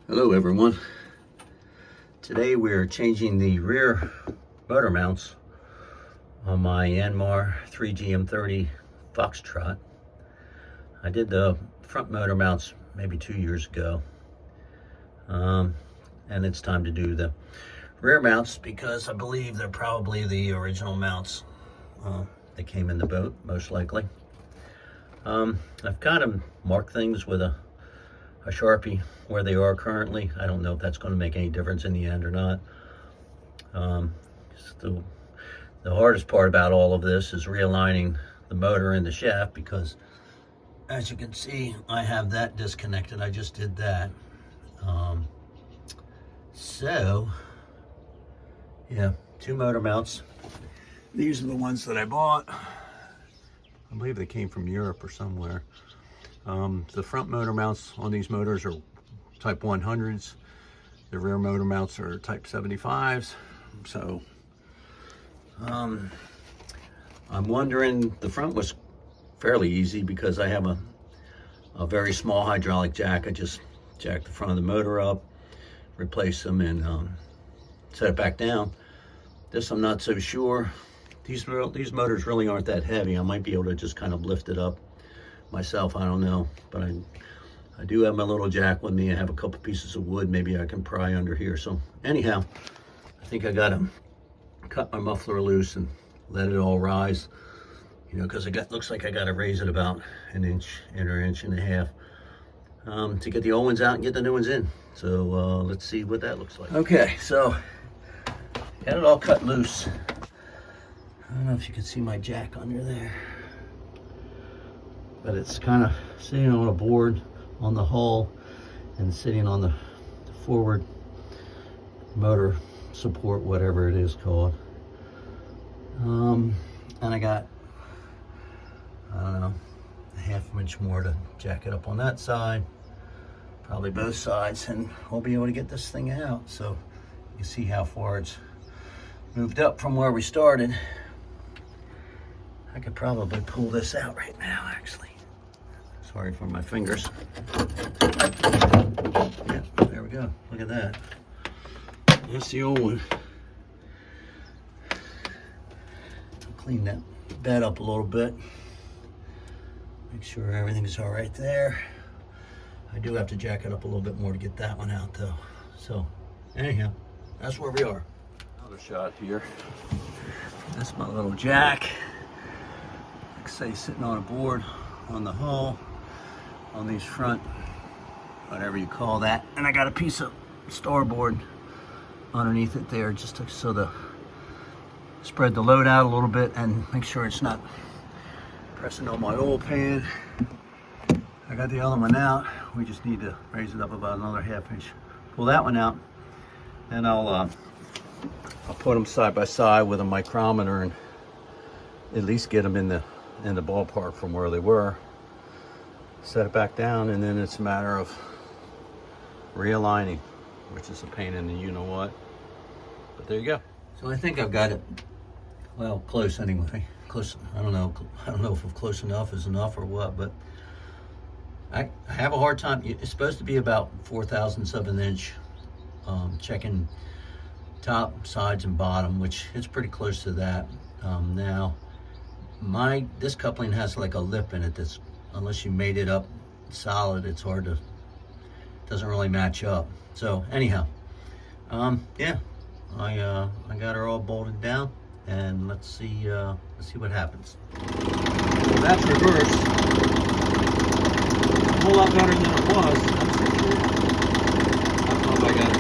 Hello everyone. Today we're changing the rear motor mounts on my Yanmar 3GM30 Foxtrot. I did the front motor mounts maybe 2 years ago. And it's time to do the rear mounts because I believe they're probably the original mounts that came in the boat, most likely. I've kind of marked things with a Sharpie where they are currently. I don't know if that's going to make any difference in the end or not. The hardest part about all of this is realigning the motor and the shaft because, as you can see, I have that disconnected. I just did that. So, yeah, 2 motor mounts. These are the ones that I bought. I believe they came from Europe or somewhere. The front motor mounts on these motors are type 100s. The rear motor mounts are type 75s. So I'm wondering, the front was fairly easy because I have a very small hydraulic jack. I just jacked the front of the motor up, replace them, and set it back down. This I'm not so sure. These motors really aren't that heavy. I might be able to just kind of lift it up myself, I don't know, but I do have my little jack with me. I have a couple pieces of wood maybe I can pry under here. So anyhow, I think I gotta cut my muffler loose and let it all rise, you know, because looks like I gotta raise it about an inch or inch and a half to get the old ones out and get the new ones in. So let's see what that looks like. Okay, so got it all cut loose. I don't know if you can see my jack under there, but it's kind of sitting on a board on the hull and sitting on the forward motor support, whatever it is called. And I got, I don't know, a half inch more to jack it up on that side, probably both sides, and we'll be able to get this thing out. So you see how far it's moved up from where we started. I could probably pull this out right now, actually. Sorry for my fingers. Yeah, there we go. Look at that. That's the old one. I'll clean that bed up a little bit. Make sure everything's all right there. I do have to jack it up a little bit more to get that one out, though. So, anyhow, that's where we are. Another shot here. That's my little jack. Like I say, sitting on a board on the hull, on these front, whatever you call that. And I got a piece of starboard underneath it there, just so to spread the load out a little bit and make sure it's not pressing on my oil pan. I got the other one out. We just need to raise it up about another half inch. Pull that one out, and I'll put them side by side with a micrometer and at least get them in the ballpark from where they were. Set it back down, and then it's a matter of realigning, which is a pain in the you-know-what. But there you go. So I think I've got it, well, close anyway. Close, I don't know if close enough is enough or what, but I have a hard time. It's supposed to be about 4/1000 of an inch, checking top, sides, and bottom, which it's pretty close to that. Now, this coupling has like a lip in it that's, unless you made it up solid, it's hard to, doesn't really match up. So anyhow, yeah, I got her all bolted down, and let's see what happens. Well, that's reversed. A whole lot better than it was. I don't know if I got